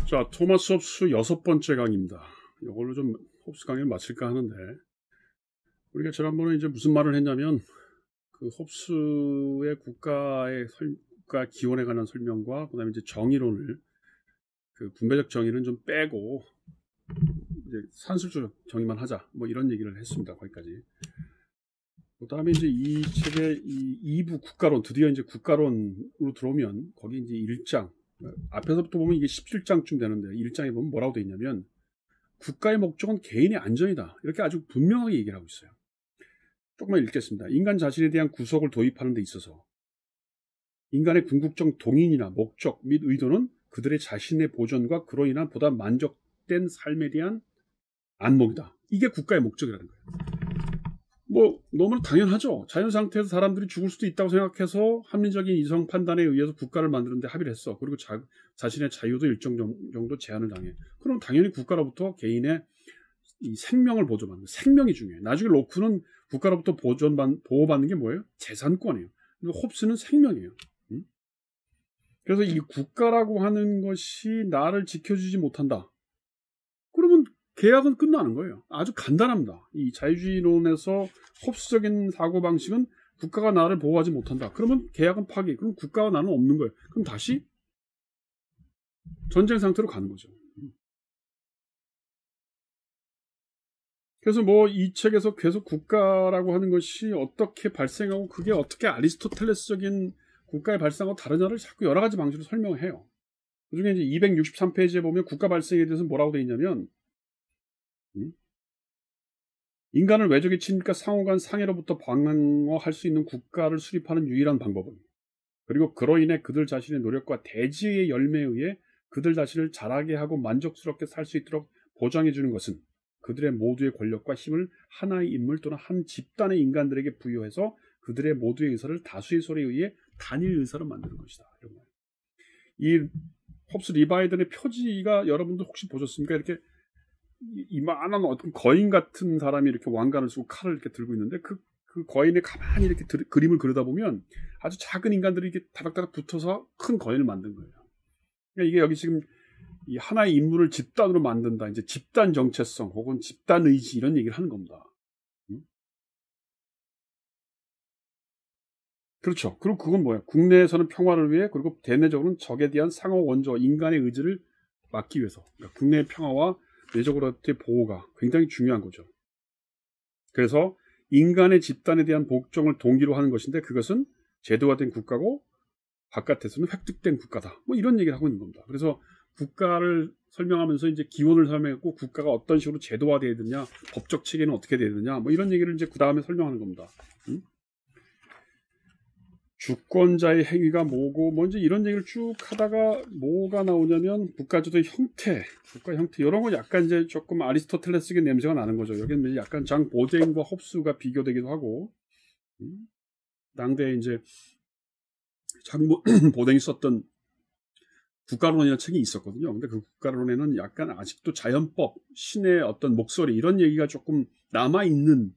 자, 토마스 홉스 6번째 강의입니다. 이걸로 좀 홉스 강의를 마칠까 하는데, 우리가 지난번에 이제 무슨 말을 했냐면, 그 홉스의 국가 기원에 관한 설명과, 그 다음에 이제 정의론을, 그 분배적 정의는 좀 빼고, 이제 산술적 정의만 하자. 뭐 이런 얘기를 했습니다. 거기까지. 그 다음에 이제 이 책의 이 2부 국가론, 드디어 이제 국가론으로 들어오면, 거기 이제 1장, 앞에서부터 보면 이게 17장쯤 되는데 1장에 보면 뭐라고 되어 있냐면 국가의 목적은 개인의 안전이다. 이렇게 아주 분명하게 얘기를 하고 있어요. 조금만 읽겠습니다. 인간 자신에 대한 구속을 도입하는 데 있어서 인간의 궁극적 동인이나 목적 및 의도는 그들의 자신의 보존과 그로 인한 보다 만족된 삶에 대한 안목이다. 이게 국가의 목적이라는 거예요. 뭐 너무나 당연하죠. 자연 상태에서 사람들이 죽을 수도 있다고 생각해서 합리적인 이성 판단에 의해서 국가를 만드는데 합의를 했어. 그리고 자신의 자유도 일정 정도 제한을 당해. 그럼 당연히 국가로부터 개인의 이 생명을 보존받는, 생명이 중요해. 나중에 로크는 국가로부터 보호받는 게 뭐예요? 재산권이에요. 근데 홉스는 생명이에요. 그래서 이 국가라고 하는 것이 나를 지켜주지 못한다. 그러면 계약은 끝나는 거예요. 아주 간단합니다. 이 자유주의론에서 홉스적인 사고방식은 국가가 나를 보호하지 못한다. 그러면 계약은 파기. 그럼 국가와 나는 없는 거예요. 그럼 다시 전쟁 상태로 가는 거죠. 그래서 뭐 이 책에서 계속 국가라고 하는 것이 어떻게 발생하고 그게 어떻게 아리스토텔레스적인 국가의 발생하고 다르냐를 자꾸 여러 가지 방식으로 설명해요. 그중에 이제 263페이지에 보면 국가 발생에 대해서 뭐라고 되어 있냐면 인간을 외적의 침입과 상호간 상해로부터 방어할 수 있는 국가를 수립하는 유일한 방법은 그리고 그로 인해 그들 자신의 노력과 대지의 열매에 의해 그들 자신을 자라게 하고 만족스럽게 살 수 있도록 보장해 주는 것은 그들의 모두의 권력과 힘을 하나의 인물 또는 한 집단의 인간들에게 부여해서 그들의 모두의 의사를 다수의 소리에 의해 단일 의사로 만드는 것이다. 이런 거예요. 이 홉스 리바이던의 표지가 여러분들 혹시 보셨습니까? 이렇게 이만한 어떤 거인 같은 사람이 이렇게 왕관을 쓰고 칼을 이렇게 들고 있는데 그 거인에 가만히 이렇게 그림을 그리다 보면 아주 작은 인간들이 이렇게 다닥다닥 붙어서 큰 거인을 만든 거예요. 그러니까 이게 여기 지금 이 하나의 인물을 집단으로 만든다. 이제 집단 정체성 혹은 집단 의지 이런 얘기를 하는 겁니다. 그렇죠. 그리고 그건 뭐예요? 국내에서는 평화를 위해 그리고 대내적으로는 적에 대한 상호 원조 인간의 의지를 막기 위해서 그러니까 국내의 평화와 내적으로의 보호가 굉장히 중요한 거죠. 그래서 인간의 집단에 대한 복종을 동기로 하는 것인데 그것은 제도화된 국가고 바깥에서는 획득된 국가다. 뭐 이런 얘기를 하고 있는 겁니다. 그래서 국가를 설명하면서 이제 기원을 설명했고 국가가 어떤 식으로 제도화되어야 되느냐, 법적 체계는 어떻게 되어야 되느냐, 뭐 이런 얘기를 이제 그 다음에 설명하는 겁니다. 주권자의 행위가 뭐고 뭐 이제 이런 얘기를 쭉 하다가 뭐가 나오냐면 국가제도의 형태, 국가 형태 이런 거 약간 이제 조금 아리스토텔레스적인 냄새가 나는 거죠. 여기는 약간 장 보댕과 홉스가 비교되기도 하고 당대에 이제 장 보댕이 썼던 국가론이라는 책이 있었거든요. 근데 그 국가론에는 약간 아직도 자연법, 신의 어떤 목소리 이런 얘기가 조금 남아 있는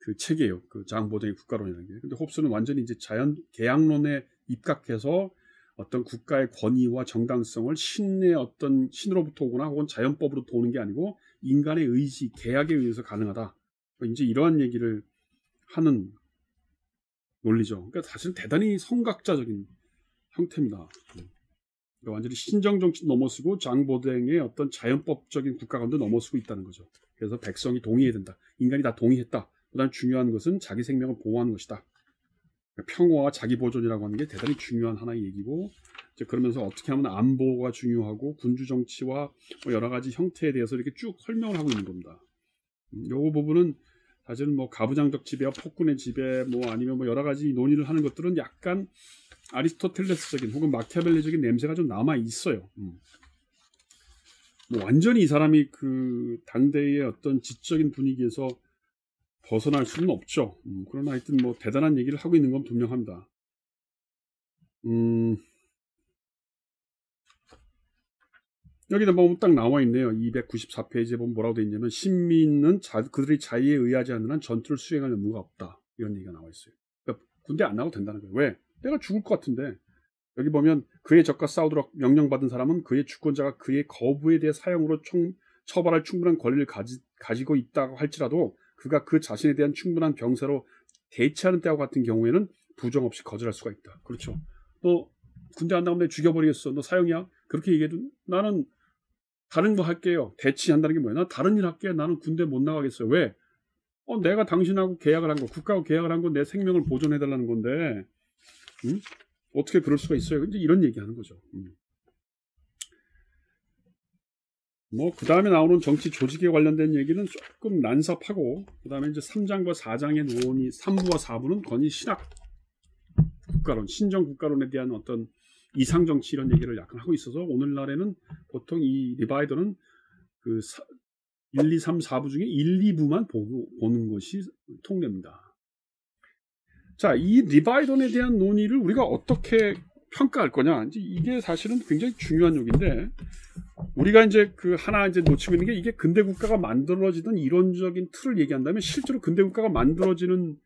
그 책이에요. 그 장보댕의 국가론이라는 게. 근데 홉스는 완전히 이제 계약론에 입각해서 어떤 국가의 권위와 정당성을 신의 어떤 신으로부터 오거나 혹은 자연법으로 도는 게 아니고 인간의 의지, 계약에 의해서 가능하다. 이제 이러한 얘기를 하는 논리죠. 그러니까 사실 대단히 성각자적인 형태입니다. 그러니까 완전히 신정정치 넘어서고 장보댕의 어떤 자연법적인 국가관도 넘어서고 있다는 거죠. 그래서 백성이 동의해야 된다. 인간이 다 동의했다. 그다음 중요한 것은 자기 생명을 보호하는 것이다. 평화와 자기 보존이라고 하는 게 대단히 중요한 하나의 얘기고 이제 그러면서 어떻게 하면 안보가 중요하고 군주 정치와 뭐 여러 가지 형태에 대해서 이렇게 쭉 설명을 하고 있는 겁니다. 이 부분은 사실은 뭐 가부장적 지배와 폭군의 지배 뭐 아니면 뭐 여러 가지 논의를 하는 것들은 약간 아리스토텔레스적인 혹은 마키아벨리적인 냄새가 좀 남아 있어요. 뭐 완전히 이 사람이 그 당대의 어떤 지적인 분위기에서 벗어날 수는 없죠. 그러나 하여튼 뭐 대단한 얘기를 하고 있는 건 분명합니다. 여기다 보면 딱 나와 있네요. 294페이지에 보면 뭐라고 되어 있냐면 신민은 그들의 자유에 의하지 않는 한 전투를 수행할 의무가 없다. 이런 얘기가 나와 있어요. 그러니까 군대 안 나가도 된다는 거예요. 왜? 내가 죽을 것 같은데 여기 보면 그의 적과 싸우도록 명령받은 사람은 그의 주권자가 그의 거부에 대해 사형으로 처벌할 충분한 권리를 가지고 있다고 할지라도 그가 그 자신에 대한 충분한 병사로 대체하는 때와 같은 경우에는 부정 없이 거절할 수가 있다. 그렇죠. 너 군대 안 나오면 내 죽여버리겠어. 너 사형이야? 그렇게 얘기해도 나는 다른 거 할게요. 대치한다는 게 뭐야? 나 다른 일 할게요. 나는 군대 못 나가겠어요. 왜? 내가 당신하고 계약을 한 거, 국가하고 계약을 한 건 내 생명을 보존해달라는 건데, 응? 어떻게 그럴 수가 있어요? 이제 이런 얘기하는 거죠. 그 다음에 나오는 정치 조직에 관련된 얘기는 조금 난섭하고, 그 다음에 이제 3장과 4장의 논의, 3부와 4부는 건이 신학 국가론, 신정 국가론에 대한 어떤 이상 정치 이런 얘기를 약간 하고 있어서 오늘날에는 보통 이 리바이더는 그 1, 2, 3, 4부 중에 1, 2부만 보는 것이 통례입니다. 자, 이 리바이던에 대한 논의를 우리가 어떻게 평가할 거냐? 이제 이게 사실은 굉장히 중요한 얘기인데, 우리가 이제 그 하나 이제 놓치고 있는 게 이게 근대 국가가 만들어지던 이론적인 틀을 얘기한다면 실제로 근대 국가가 만들어지는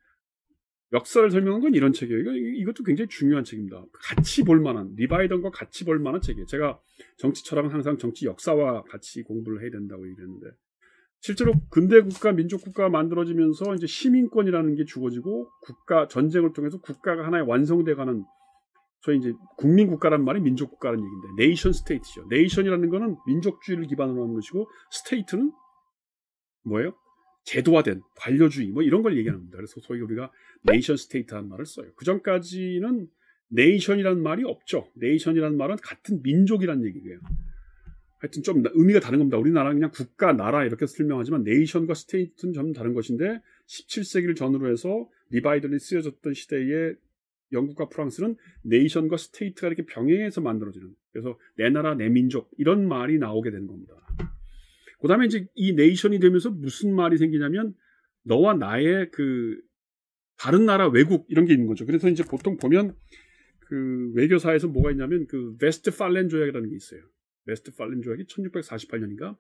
역사를 설명한 건 이런 책이에요. 이것도 굉장히 중요한 책입니다. 같이 볼 만한, 리바이던과 같이 볼 만한 책이에요. 제가 정치 철학은 항상 정치 역사와 같이 공부를 해야 된다고 얘기했는데, 실제로 근대 국가, 민족 국가가 만들어지면서 이제 시민권이라는 게 주어지고 국가 전쟁을 통해서 국가가 하나의 완성돼가는 소위 이제 국민 국가란 말이 민족 국가라는 얘기인데, 네이션 스테이트죠. 네이션이라는 거는 민족주의를 기반으로 하는 것이고, 스테이트는 뭐예요? 제도화된 관료주의 뭐 이런 걸 얘기합니다. 그래서 소위 우리가 네이션 스테이트라는 말을 써요. 그 전까지는 네이션이라는 말이 없죠. 네이션이라는 말은 같은 민족이라는 얘기예요. 하여튼 좀 의미가 다른 겁니다. 우리나라는 그냥 국가, 나라 이렇게 설명하지만 네이션과 스테이트는 좀 다른 것인데 17세기를 전후로 해서 리바이던이 쓰여졌던 시대에 영국과 프랑스는 네이션과 스테이트가 이렇게 병행해서 만들어지는, 그래서 내 나라, 내 민족 이런 말이 나오게 되는 겁니다. 그 다음에 이제 이 네이션이 되면서 무슨 말이 생기냐면 너와 나의 그 다른 나라 외국 이런 게 있는 거죠. 그래서 이제 보통 보면 그 외교사에서 뭐가 있냐면 그 웨스트팔렌 조약이라는 게 있어요. 웨스트팔렌 조약이 1648년인가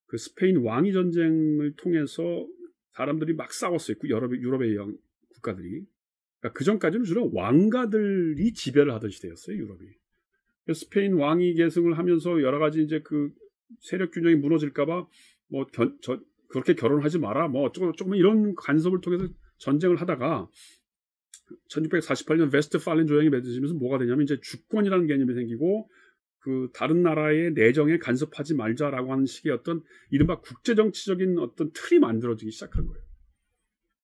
그 스페인 왕위 전쟁을 통해서 사람들이 막 싸웠어요. 유럽의 국가들이. 그러니까 그 전까지는 주로 왕가들이 지배를 하던 시대였어요. 유럽이. 스페인 왕위 계승을 하면서 여러 가지 이제 그 세력 균형이 무너질까봐 뭐 그렇게 결혼하지 마라 뭐 어쩌고 이런 간섭을 통해서 전쟁을 하다가 1648년 웨스트팔렌 조약이 맺어지면서 뭐가 되냐면 이제 주권이라는 개념이 생기고 그 다른 나라의 내정에 간섭하지 말자라고 하는 식의 어떤 이른바 국제정치적인 어떤 틀이 만들어지기 시작한 거예요.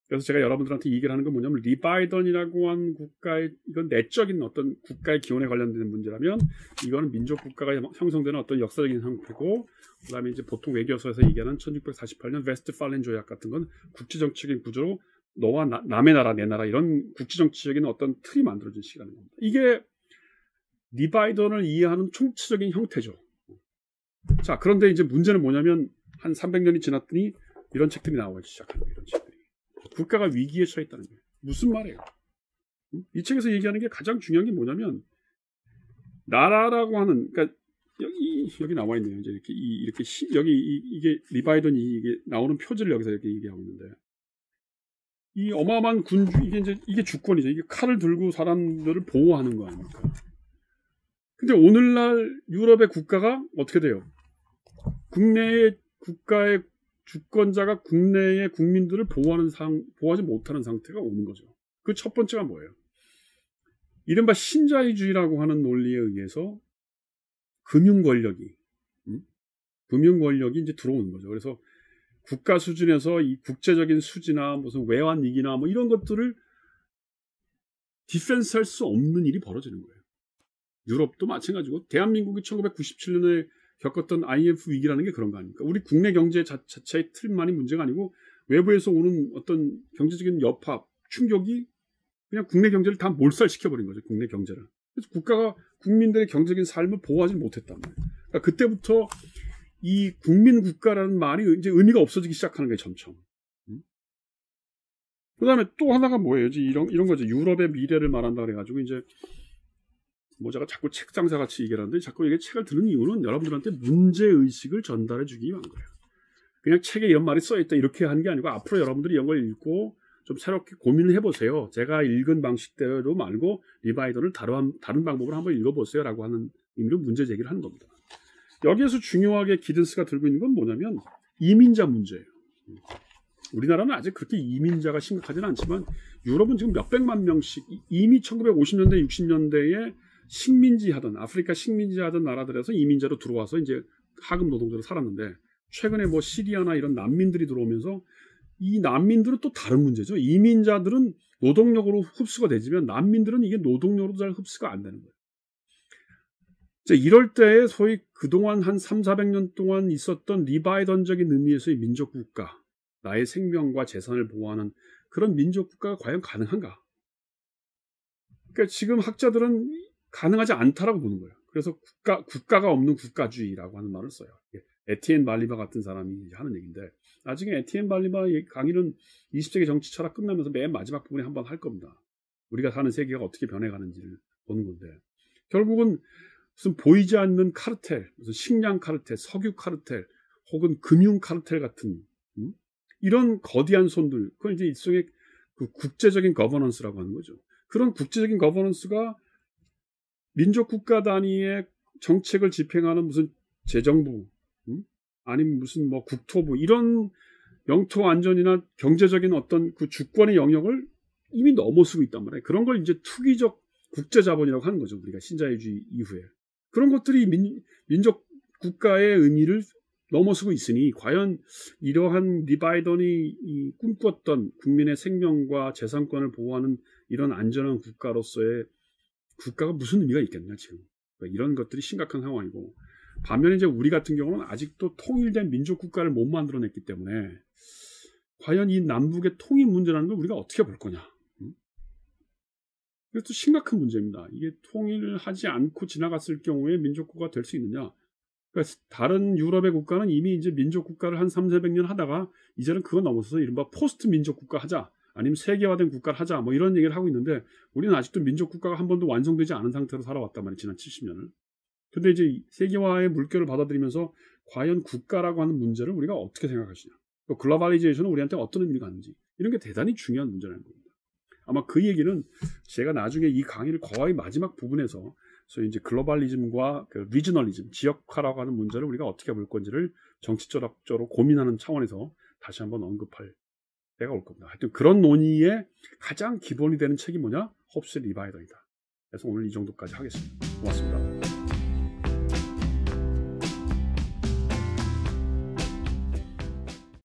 그래서 제가 여러분들한테 얘기를 하는 건 뭐냐면 리바이던이라고 한 국가의 이건 내적인 어떤 국가의 기원에 관련된 문제라면 이거는 민족 국가가 형성되는 어떤 역사적인 형태고, 그다음에 이제 보통 외교서에서 얘기하는 1648년 웨스트팔렌 조약 같은 건 국제정치적인 구조로 너와 남의 나라 내 나라 이런 국제정치적인 어떤 틀이 만들어진 시간인 겁니다. 이게 리바이던을 이해하는 총체적인 형태죠. 자, 그런데 이제 문제는 뭐냐면 한 300년이 지났더니 이런 책들이 나오기 시작한 거예요. 이런 책들이. 국가가 위기에 처해 있다는 거예요. 무슨 말이에요? 이 책에서 얘기하는 게 가장 중요한 게 뭐냐면 나라라고 하는, 그러니까 여기 나와 있네요. 이제 이렇게 이게 리바이던이 이게 나오는 표지를 여기서 이렇게 얘기하고 있는데, 이 어마어마한 군주 이게 주권이죠. 이게 칼을 들고 사람들을 보호하는 거 아닙니까? 근데 오늘날 유럽의 국가가 어떻게 돼요? 국내의 국가의 주권자가 국내의 국민들을 보호하지 못하는 상태가 오는 거죠. 그 첫 번째가 뭐예요? 이른바 신자유주의라고 하는 논리에 의해서 금융 권력이 이제 들어오는 거죠. 그래서 국가 수준에서 이 국제적인 수지나 무슨 외환 위기나 뭐 이런 것들을 디펜스할 수 없는 일이 벌어지는 거예요. 유럽도 마찬가지고 대한민국이 1997년에 겪었던 IMF 위기라는 게 그런 거 아닙니까? 우리 국내 경제 자체의 틀만이 문제가 아니고 외부에서 오는 어떤 경제적인 여파, 충격이 그냥 국내 경제를 다 몰살시켜버린 거죠. 국내 경제를. 그래서 국가가 국민들의 경제적인 삶을 보호하지 못했단 말이에요. 그러니까 그때부터 이 국민 국가라는 말이 이제 의미가 없어지기 시작하는 거예요. 점점. 그 다음에 또 하나가 뭐예요? 이제 이런 거죠. 유럽의 미래를 말한다 그래가지고 이제 뭐 제가 자꾸 책 장사 같이 얘기를 하는데 자꾸 이게 책을 듣는 이유는 여러분들한테 문제의식을 전달해 주기 위한 거예요. 그냥 책에 이런 말이 써있다 이렇게 하는 게 아니고 앞으로 여러분들이 이런 걸 읽고 좀 새롭게 고민을 해보세요. 제가 읽은 방식대로 말고 리바이던을 다른 방법으로 한번 읽어보세요 라고 하는 의미로 문제 제기를 하는 겁니다. 여기에서 중요하게 기든스가 들고 있는 건 뭐냐면 이민자 문제예요. 우리나라는 아직 그렇게 이민자가 심각하지는 않지만 유럽은 지금 몇백만 명씩 이미 1950년대 60년대에 식민지 하던 아프리카 식민지 하던 나라들에서 이민자로 들어와서 이제 하급 노동자로 살았는데 최근에 뭐 시리아나 이런 난민들이 들어오면서 이 난민들은 또 다른 문제죠. 이민자들은 노동력으로 흡수가 되지만 난민들은 이게 노동력으로 잘 흡수가 안 되는 거예요. 이럴 때에 소위 그동안 한 300~400년 동안 있었던 리바이던적인 의미에서의 민족국가, 나의 생명과 재산을 보호하는 그런 민족국가가 과연 가능한가? 그러니까 지금 학자들은 가능하지 않다라고 보는 거예요. 그래서 국가가 없는 국가주의라고 하는 말을 써요. 에티엔 말리바 같은 사람이 하는 얘기인데 나중에 에티엔 말리바 강의는 20세기 정치 철학 끝나면서 맨 마지막 부분에 한번 할 겁니다. 우리가 사는 세계가 어떻게 변해가는지를 보는 건데 결국은 무슨 보이지 않는 카르텔, 무슨 식량 카르텔, 석유 카르텔, 혹은 금융 카르텔 같은 이런 거대한 손들, 그건 이제 일종의 그 국제적인 거버넌스라고 하는 거죠. 그런 국제적인 거버넌스가 민족 국가 단위의 정책을 집행하는 무슨 재정부, 아니면 무슨 뭐 국토부 이런 영토 안전이나 경제적인 어떤 그 주권의 영역을 이미 넘어서고 있단 말이에요. 그런 걸 이제 투기적 국제자본이라고 하는 거죠. 우리가 신자유주의 이후에. 그런 것들이 민족 국가의 의미를 넘어서고 있으니 과연 이러한 리바이던이 꿈꿨던 국민의 생명과 재산권을 보호하는 이런 안전한 국가로서의 국가가 무슨 의미가 있겠냐 지금. 그러니까 이런 것들이 심각한 상황이고 반면에 이제 우리 같은 경우는 아직도 통일된 민족 국가를 못 만들어냈기 때문에 과연 이 남북의 통일 문제라는 걸 우리가 어떻게 볼 거냐. 이것도 심각한 문제입니다. 이게 통일을 하지 않고 지나갔을 경우에 민족국가가 될 수 있느냐. 그러니까 다른 유럽의 국가는 이미 이제 민족국가를 한 300~400년 하다가 이제는 그거 넘어서서 이른바 포스트 민족국가 하자. 아니면 세계화된 국가를 하자. 뭐 이런 얘기를 하고 있는데 우리는 아직도 민족국가가 한 번도 완성되지 않은 상태로 살아왔단 말이에요. 지난 70년을. 근데 이제 세계화의 물결을 받아들이면서 과연 국가라고 하는 문제를 우리가 어떻게 생각하시냐. 또 글로벌리제이션은 우리한테 어떤 의미가 있는지. 이런 게 대단히 중요한 문제라는 겁니다. 아마 그 얘기는 제가 나중에 이 강의를 거의 마지막 부분에서 소위 이제 글로벌리즘과 그 리저널리즘, 지역화라고 하는 문제를 우리가 어떻게 볼 건지를 정치적으로 고민하는 차원에서 다시 한번 언급할 때가 올 겁니다. 하여튼 그런 논의의 가장 기본이 되는 책이 뭐냐? 홉스의 리바이던이다. 그래서 오늘 이 정도까지 하겠습니다. 고맙습니다.